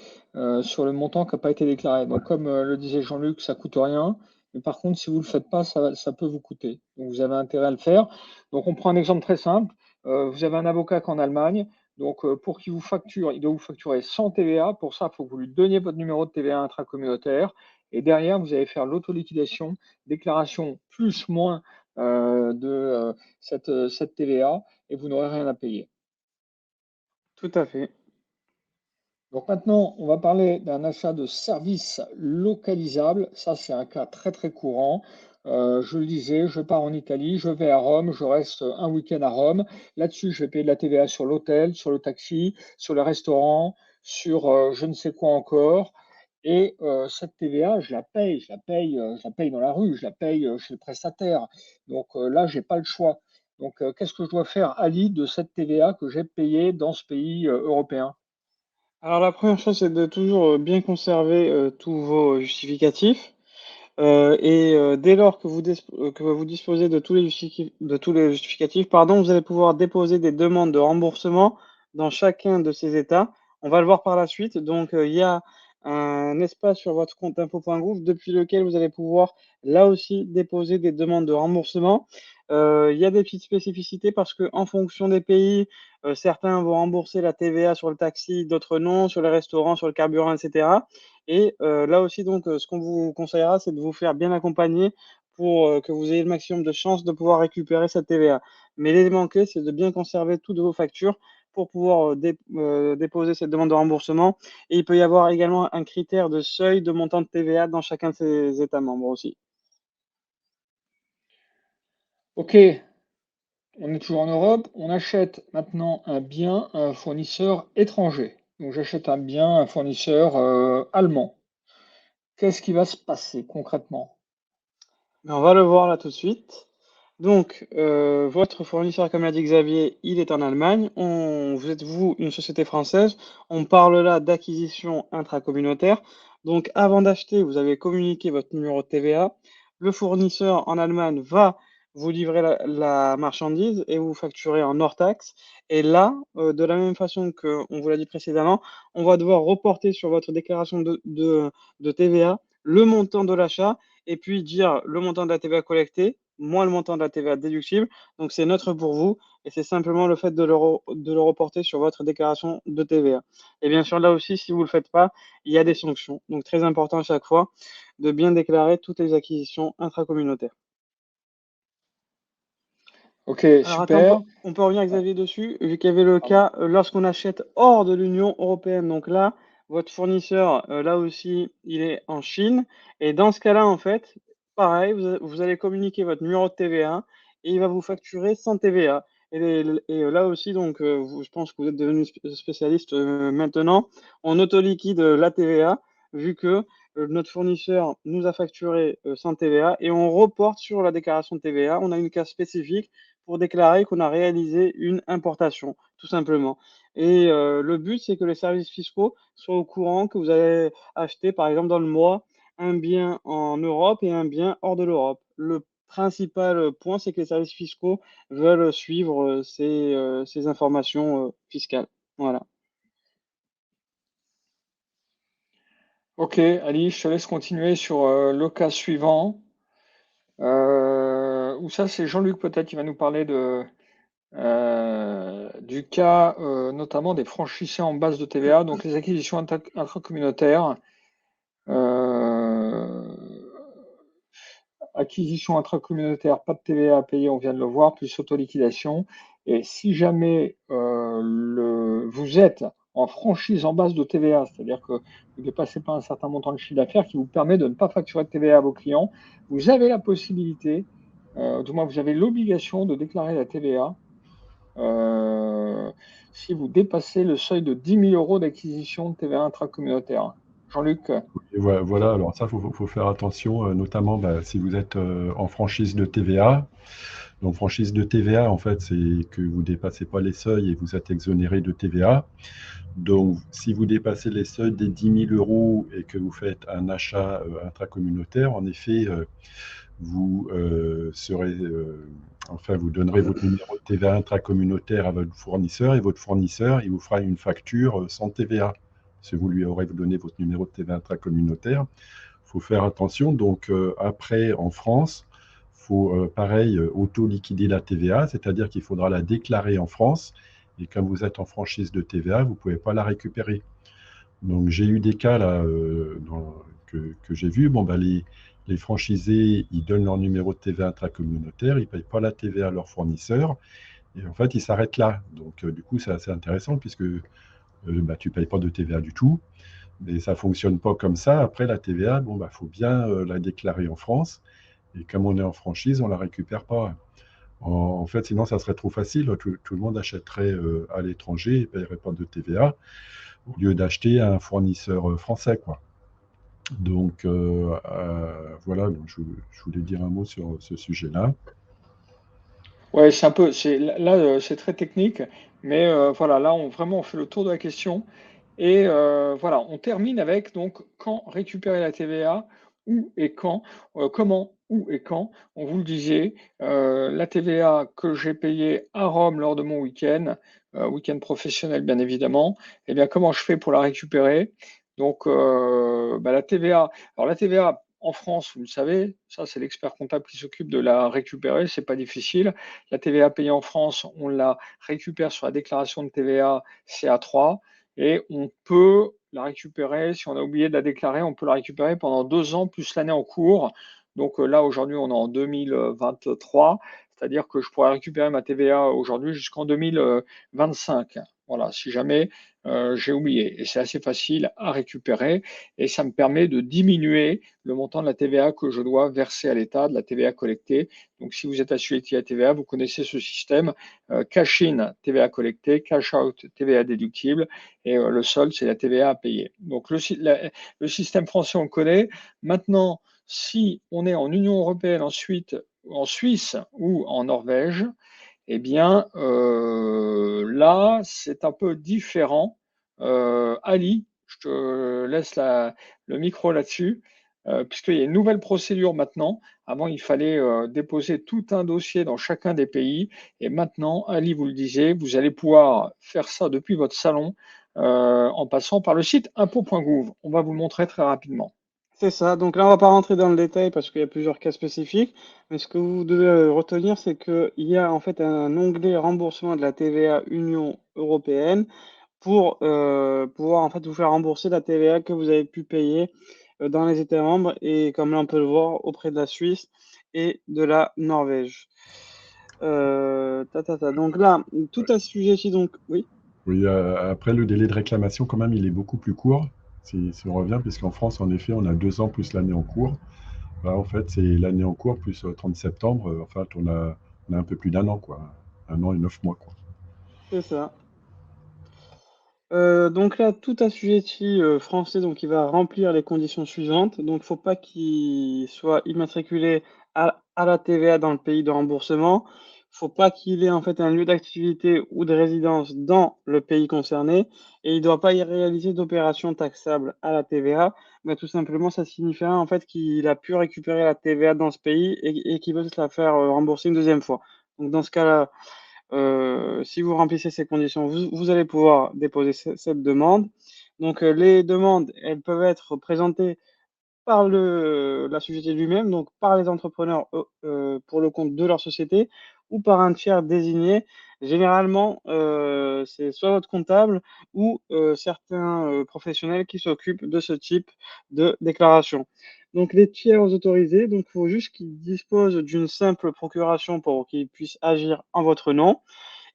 sur le montant qui n'a pas été déclaré. Donc, comme le disait Jean-Luc, ça coûte rien. Mais par contre, si vous ne le faites pas, ça peut vous coûter. Donc, vous avez intérêt à le faire. Donc, on prend un exemple très simple. Vous avez un avocat qui est en Allemagne. Donc, pour qu'il vous facture, il doit vous facturer sans TVA. Pour ça, il faut que vous lui donniez votre numéro de TVA intracommunautaire. Et derrière, vous allez faire l'autoliquidation, déclaration plus moins de cette TVA, et vous n'aurez rien à payer. Tout à fait. Donc maintenant, on va parler d'un achat de services localisables. Ça, c'est un cas très très courant. Je le disais, je pars en Italie, je vais à Rome, je reste un week-end à Rome. Là-dessus, je vais payer de la TVA sur l'hôtel, sur le taxi, sur le restaurant, sur je ne sais quoi encore. Et cette TVA, je la paye dans la rue, je la paye chez le prestataire. Donc là, j'ai pas le choix. Donc qu'est-ce que je dois faire, Ali, de cette TVA que j'ai payée dans ce pays européen? Alors la première chose, c'est de toujours, bien conserver, tous vos justificatifs, et dès lors que vous disposez de tous les justificatifs, pardon, vous allez pouvoir déposer des demandes de remboursement dans chacun de ces États. On va le voir par la suite. Donc, il y a un espace sur votre compte impôts.gouv depuis lequel vous allez pouvoir, là aussi, déposer des demandes de remboursement. Il y a des petites spécificités parce que en fonction des pays, certains vont rembourser la TVA sur le taxi, d'autres non, sur les restaurants, sur le carburant et cetera. Et là aussi donc, ce qu'on vous conseillera, c'est de vous faire bien accompagner pour, que vous ayez le maximum de chances de pouvoir récupérer cette TVA. Mais l'élément clé, c'est de bien conserver toutes vos factures pour pouvoir, déposer cette demande de remboursement et il peut y avoir également un critère de seuil de montant de TVA dans chacun de ces États membres aussi. Ok, on est toujours en Europe. On achète maintenant un bien à un fournisseur étranger. Donc j'achète un bien à un fournisseur allemand. Qu'est-ce qui va se passer concrètement? Mais on va le voir là tout de suite. Donc, votre fournisseur, comme l'a dit Xavier, il est en Allemagne. Vous êtes, vous, une société française. On parle là d'acquisition intracommunautaire. Donc, avant d'acheter, vous avez communiqué votre numéro de TVA. Le fournisseur en Allemagne va vous livrer la marchandise et vous facturer en hors taxe. Et là, de la même façon qu'on vous l'a dit précédemment, on va devoir reporter sur votre déclaration de TVA le montant de l'achat et puis dire le montant de la TVA collectée, moins le montant de la TVA déductible. Donc c'est neutre pour vous et c'est simplement le fait de le reporter sur votre déclaration de TVA. Et bien sûr, là aussi, si vous ne le faites pas, il y a des sanctions. Donc très important à chaque fois de bien déclarer toutes les acquisitions intracommunautaires. Ok, Alors attends, super. on peut revenir, Ah, Xavier, dessus, vu qu'il y avait le pardon. cas lorsqu'on achète hors de l'Union européenne. Donc là, votre fournisseur, là aussi, il est en Chine. Et dans ce cas-là, en fait, Pareil, vous allez communiquer votre numéro de TVA et il va vous facturer sans TVA. Là aussi, donc, je pense que vous êtes devenu spécialiste maintenant. On autoliquide la TVA vu que notre fournisseur nous a facturé sans TVA et on reporte sur la déclaration de TVA. On a une case spécifique pour déclarer qu'on a réalisé une importation, tout simplement. Le but, c'est que les services fiscaux soient au courant que vous avez acheté, par exemple, dans le mois, un bien en Europe et un bien hors de l'Europe. Le principal point, c'est que les services fiscaux veulent suivre ces informations fiscales. Voilà. Ok, Ali, je te laisse continuer sur le cas suivant. Ou ça, c'est Jean-Luc peut-être qui va nous parler du cas notamment des franchisés en base de TVA, donc les acquisitions intracommunautaires. Acquisition intracommunautaire, pas de TVA à payer, on vient de le voir, plus autoliquidation. Et si jamais vous êtes en franchise en base de TVA, c'est-à-dire que vous ne dépassez pas un certain montant de chiffre d'affaires qui vous permet de ne pas facturer de TVA à vos clients, vous avez la possibilité, du moins vous avez l'obligation de déclarer la TVA si vous dépassez le seuil de 10 000 euros d'acquisition de TVA intracommunautaire. Jean-Luc. Et voilà, alors ça, faut faire attention, notamment si vous êtes en franchise de TVA. Donc, franchise de TVA, en fait, c'est que vous ne dépassez pas les seuils et vous êtes exonéré de TVA. Donc, si vous dépassez les seuils des 10 000 euros et que vous faites un achat intracommunautaire, en effet, vous vous donnerez votre numéro de TVA intracommunautaire à votre fournisseur et votre fournisseur, il vous fera une facture sans TVA. Si vous lui aurez donné votre numéro de TVA intracommunautaire, il faut faire attention. Donc, après, en France, il faut, pareil, auto-liquider la TVA, c'est-à-dire qu'il faudra la déclarer en France. Et comme vous êtes en franchise de TVA, vous ne pouvez pas la récupérer. Donc, j'ai eu des cas là, que j'ai vus. Bon, les franchisés, ils donnent leur numéro de TVA intracommunautaire, ils ne payent pas la TVA à leur fournisseur. Et en fait, ils s'arrêtent là. Donc, du coup, c'est assez intéressant puisque tu ne payes pas de TVA du tout. Mais ça ne fonctionne pas comme ça. Après, la TVA, bon, faut bien la déclarer en France. Et comme on est en franchise, on ne la récupère pas. En fait, sinon, ça serait trop facile. Tout le monde achèterait à l'étranger et ne paierait pas de TVA au lieu d'acheter à un fournisseur français, quoi. Donc, voilà, donc je voulais dire un mot sur ce sujet-là. Ouais, là, c'est très technique, mais voilà, là, vraiment, on fait le tour de la question. Et voilà, on termine avec donc quand récupérer la TVA, où et quand, comment, où et quand. On vous le disait, la TVA que j'ai payée à Rome lors de mon week-end, week-end professionnel bien évidemment, eh bien comment je fais pour la récupérer? Donc la TVA, alors la TVA en France, vous le savez, ça c'est l'expert comptable qui s'occupe de la récupérer, c'est pas difficile. La TVA payée en France, on la récupère sur la déclaration de TVA CA3 et on peut la récupérer, si on a oublié de la déclarer, on peut la récupérer pendant 2 ans plus l'année en cours. Donc là, aujourd'hui, on est en 2023, c'est-à-dire que je pourrais récupérer ma TVA aujourd'hui jusqu'en 2025. Voilà, si jamais j'ai oublié. Et c'est assez facile à récupérer et ça me permet de diminuer le montant de la TVA que je dois verser à l'État, de la TVA collectée. Donc si vous êtes assujetti à TVA, vous connaissez ce système. Cash-in, TVA collectée, cash-out, TVA déductible et le solde, c'est la TVA à payer. Donc le système français, on le connaît. Maintenant, si on est en Union européenne, ensuite en Suisse ou en Norvège, eh bien là, c'est un peu différent. Ali, je te laisse le micro là-dessus, puisqu'il y a une nouvelle procédure maintenant. Avant, il fallait déposer tout un dossier dans chacun des pays. Et maintenant, Ali vous le disait, vous allez pouvoir faire ça depuis votre salon en passant par le site impôt.gouv. On va vous le montrer très rapidement. C'est ça. Donc là, on va pas rentrer dans le détail parce qu'il y a plusieurs cas spécifiques. Mais ce que vous devez retenir, c'est qu'il y a en fait un onglet remboursement de la TVA Union européenne pour pouvoir en fait vous faire rembourser la TVA que vous avez pu payer dans les États membres et comme là on peut le voir auprès de la Suisse et de la Norvège. Donc là, tout à ce sujet-ci, donc oui. Oui, après, le délai de réclamation, quand même, il est beaucoup plus court, si on revient, puisqu'en France, en effet, on a 2 ans plus l'année en cours. Bah, en fait, c'est l'année en cours plus 30 septembre. Enfin, on a un peu plus d'un an, quoi. 1 an et 9 mois, quoi. C'est ça. Donc là, tout assujetti français, donc il va remplir les conditions suivantes. Donc, il ne faut pas qu'il soit immatriculé à la TVA dans le pays de remboursement. Il ne faut pas qu'il ait en fait un lieu d'activité ou de résidence dans le pays concerné. Et il ne doit pas y réaliser d'opérations taxables à la TVA. Mais tout simplement, ça signifiera en fait qu'il a pu récupérer la TVA dans ce pays et qu'il veut se la faire rembourser une deuxième fois. Donc dans ce cas-là, si vous remplissez ces conditions, vous allez pouvoir déposer cette demande. Donc, les demandes, elles peuvent être présentées par l'assujetti lui-même, donc par les entrepreneurs pour le compte de leur société ou par un tiers désigné. Généralement, c'est soit votre comptable ou certains professionnels qui s'occupent de ce type de déclaration. Donc, les tiers autorisés, donc il faut juste qu'ils disposent d'une simple procuration pour qu'ils puissent agir en votre nom.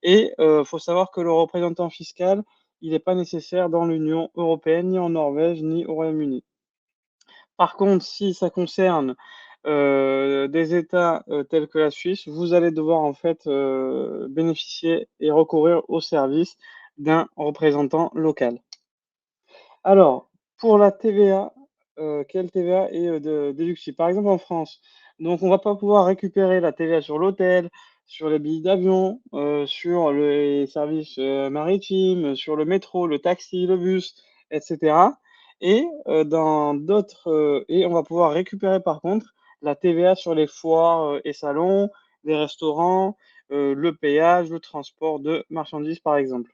Et faut savoir que le représentant fiscal, il n'est pas nécessaire dans l'Union européenne, ni en Norvège, ni au Royaume-Uni. Par contre, si ça concerne, des États, tels que la Suisse, vous allez devoir en fait, bénéficier et recourir au service d'un représentant local. Alors, pour la TVA, quelle TVA est, déductible? Par exemple en France, donc on va pas pouvoir récupérer la TVA sur l'hôtel, sur les billets d'avion, sur les services, maritimes, sur le métro, le taxi, le bus et cetera et dans d'autres, et on va pouvoir récupérer par contre la TVA sur les foires, et salons, les restaurants, le péage, le transport de marchandises par exemple.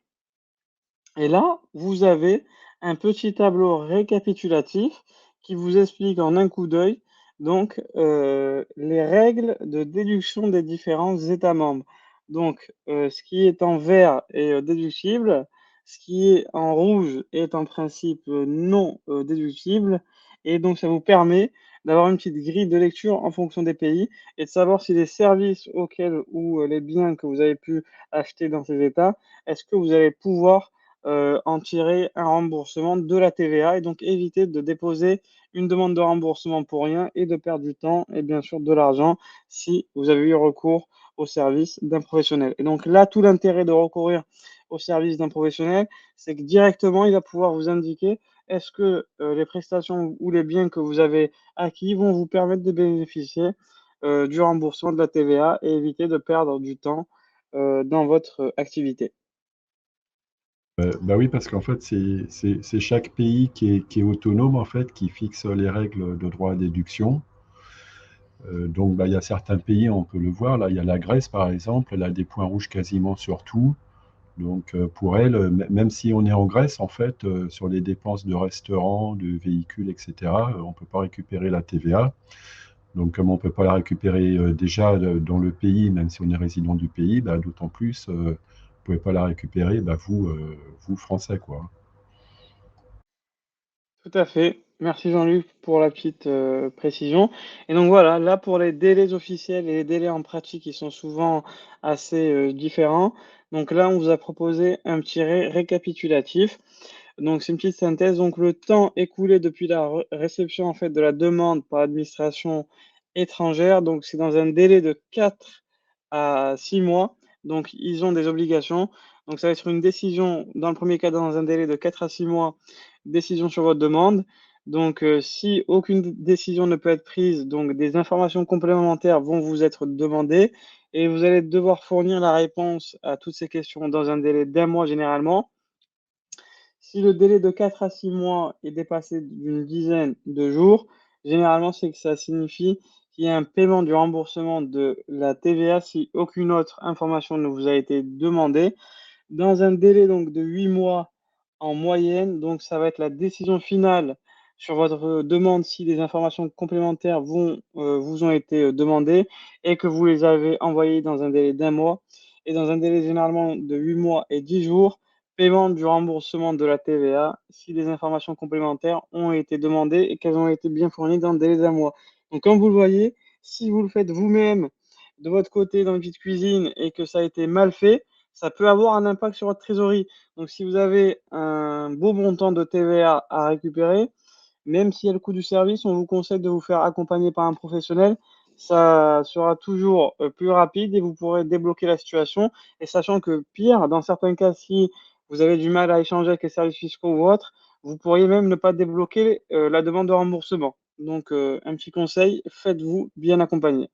Et là, vous avez un petit tableau récapitulatif qui vous explique en un coup d'œil donc les règles de déduction des différents États membres. Donc ce qui est en vert est, déductible, ce qui est en rouge est en principe, non, déductible et donc ça vous permet d'avoir une petite grille de lecture en fonction des pays et de savoir si les services auxquels ou, les biens que vous avez pu acheter dans ces États, est-ce que vous allez pouvoir en tirer un remboursement de la TVA et donc éviter de déposer une demande de remboursement pour rien et de perdre du temps et bien sûr de l'argent si vous avez eu recours au service d'un professionnel. Et donc là, tout l'intérêt de recourir au service d'un professionnel, c'est que directement, il va pouvoir vous indiquer est-ce que les prestations ou les biens que vous avez acquis vont vous permettre de bénéficier du remboursement de la TVA et éviter de perdre du temps dans votre activité. Bah oui, parce qu'en fait, c'est chaque pays qui est autonome, en fait, qui fixe les règles de droit à déduction. Donc, bah, il y a certains pays, on peut le voir, là, il y a la Grèce, par exemple, elle a des points rouges quasiment sur tout. Donc, pour elle, même si on est en Grèce, en fait, sur les dépenses de restaurants, de véhicules, etc., on ne peut pas récupérer la TVA. Donc, comme on ne peut pas la récupérer déjà dans le pays, même si on est résident du pays, bah, d'autant plus, vous ne pouvez pas la récupérer, bah, vous, Français, quoi. Tout à fait. Merci Jean-Luc pour la petite précision. Et donc voilà, là pour les délais officiels et les délais en pratique, ils sont souvent assez différents. Donc là, on vous a proposé un petit récapitulatif. Donc c'est une petite synthèse. Donc le temps écoulé depuis la réception en fait de la demande par l'administration étrangère, donc c'est dans un délai de 4 à 6 mois. Donc ils ont des obligations. Donc ça va être une décision, dans le premier cas, dans un délai de 4 à 6 mois, décision sur votre demande. Donc si aucune décision ne peut être prise, donc des informations complémentaires vont vous être demandées et vous allez devoir fournir la réponse à toutes ces questions dans un délai d'1 mois généralement. Si le délai de 4 à 6 mois est dépassé d'une dizaine de jours, généralement, c'est que ça signifie qu'il y a un paiement du remboursement de la TVA si aucune autre information ne vous a été demandée. Dans un délai donc de 8 mois en moyenne, donc ça va être la décision finale sur votre demande si des informations complémentaires vous ont été, demandées et que vous les avez envoyées dans un délai d'1 mois et dans un délai généralement de 8 mois et 10 jours, paiement du remboursement de la TVA si des informations complémentaires ont été demandées et qu'elles ont été bien fournies dans le délai d'1 mois. Donc comme vous le voyez, si vous le faites vous-même de votre côté dans une petite cuisine et que ça a été mal fait, ça peut avoir un impact sur votre trésorerie. Donc si vous avez un beau montant de TVA à récupérer, même s'il y a le coût du service, on vous conseille de vous faire accompagner par un professionnel. Ça sera toujours plus rapide et vous pourrez débloquer la situation. Et sachant que pire, dans certains cas, si vous avez du mal à échanger avec les services fiscaux ou autres, vous pourriez même ne pas débloquer la demande de remboursement. Donc, un petit conseil, faites-vous bien accompagner.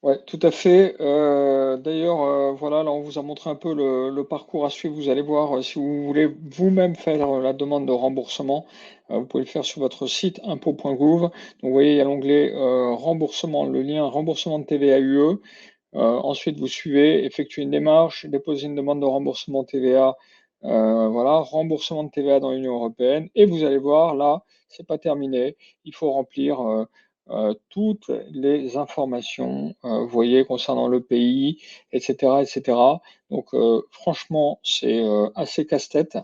Ouais, tout à fait. D'ailleurs, voilà, là, on vous a montré un peu le parcours à suivre. Vous allez voir, si vous voulez vous-même faire la demande de remboursement, vous pouvez le faire sur votre site impôts.gouv. Donc, vous voyez, il y a l'onglet remboursement, le lien remboursement de TVA UE. Ensuite, vous suivez, effectuez une démarche, déposez une demande de remboursement TVA, voilà, remboursement de TVA dans l'Union européenne, et vous allez voir, là, c'est pas terminé, il faut remplir toutes les informations, vous voyez, concernant le pays, etc., etc. Donc, franchement, c'est assez casse-tête.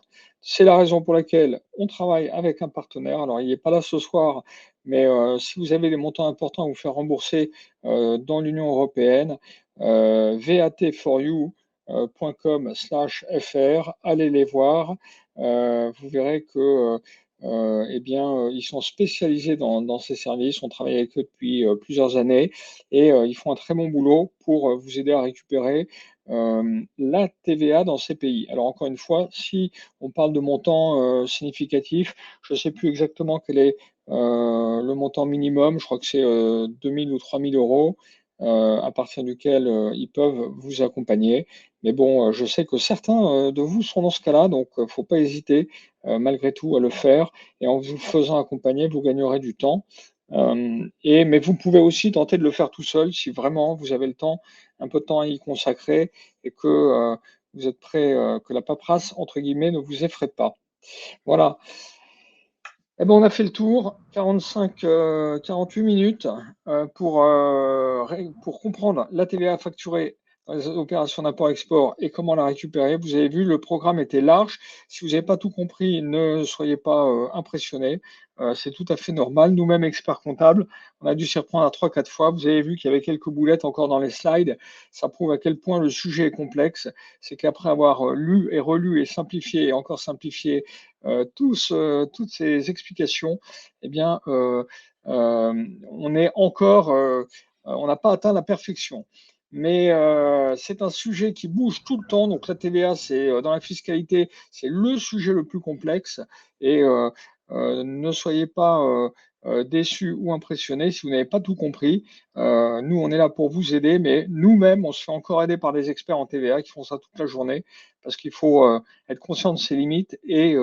C'est la raison pour laquelle on travaille avec un partenaire. Alors, il n'est pas là ce soir, mais si vous avez des montants importants à vous faire rembourser dans l'Union européenne, vat4you.com/fr, allez les voir. Vous verrez que eh bien, ils sont spécialisés dans ces services. On travaille avec eux depuis plusieurs années et ils font un très bon boulot pour vous aider à récupérer la TVA dans ces pays. Alors encore une fois, si on parle de montants significatifs, je ne sais plus exactement quel est le montant minimum, je crois que c'est 2 000 ou 3 000 euros à partir duquel ils peuvent vous accompagner. Mais bon, je sais que certains de vous sont dans ce cas-là, donc il ne faut pas hésiter malgré tout à le faire. Et en vous faisant accompagner, vous gagnerez du temps. Mais vous pouvez aussi tenter de le faire tout seul si vraiment vous avez le temps, un peu de temps à y consacrer et que vous êtes prêt, que la paperasse, entre guillemets, ne vous effraie pas. Voilà. Eh ben, on a fait le tour, 48 minutes pour comprendre la TVA facturée dans les opérations d'import-export et comment la récupérer. Vous avez vu, le programme était large. Si vous n'avez pas tout compris, ne soyez pas impressionnés. C'est tout à fait normal. Nous-mêmes, experts comptables, on a dû s'y reprendre à 3-4 fois. Vous avez vu qu'il y avait quelques boulettes encore dans les slides. Ça prouve à quel point le sujet est complexe. C'est qu'après avoir lu et relu et simplifié et encore simplifié toutes ces explications, eh bien, on est encore, on n'a pas atteint la perfection. Mais c'est un sujet qui bouge tout le temps. Donc la TVA, c'est dans la fiscalité, c'est le sujet le plus complexe. Et ne soyez pas déçus ou impressionnés si vous n'avez pas tout compris. Nous, on est là pour vous aider, mais nous-mêmes, on se fait encore aider par des experts en TVA qui font ça toute la journée, parce qu'il faut être conscient de ses limites et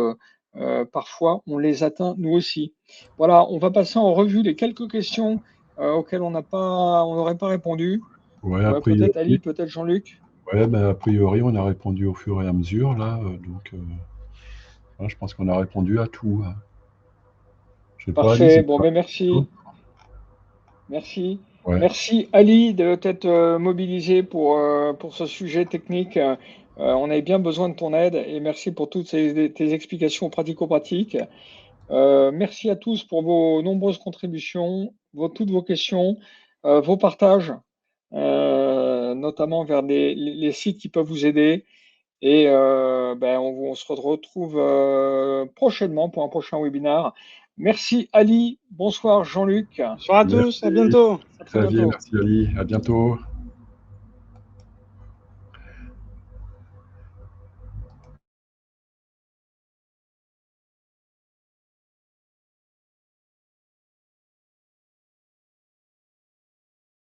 parfois on les atteint nous aussi. Voilà, on va passer en revue les quelques questions auxquelles on n'aurait pas répondu. Ouais, a Peut-être Ali, priori, peut-être Jean-Luc. ouais, ben, a priori, on a répondu au fur et à mesure, là. Hein, je pense qu'on a répondu à tout, hein. Je sais pas, Ali, Parfait. c'est Bon, pas. ben merci. Merci. Ouais. Merci Ali de t'être mobilisé pour ce sujet technique. On avait bien besoin de ton aide et merci pour toutes tes explications pratico-pratiques. Merci à tous pour vos nombreuses contributions, toutes vos questions, vos partages, notamment vers les sites qui peuvent vous aider. Et on se retrouve prochainement pour un prochain webinaire. Merci Ali, bonsoir Jean-Luc, Bonsoir à tous, à Merci. bientôt. à très Xavier, bientôt. merci Ali. À bientôt.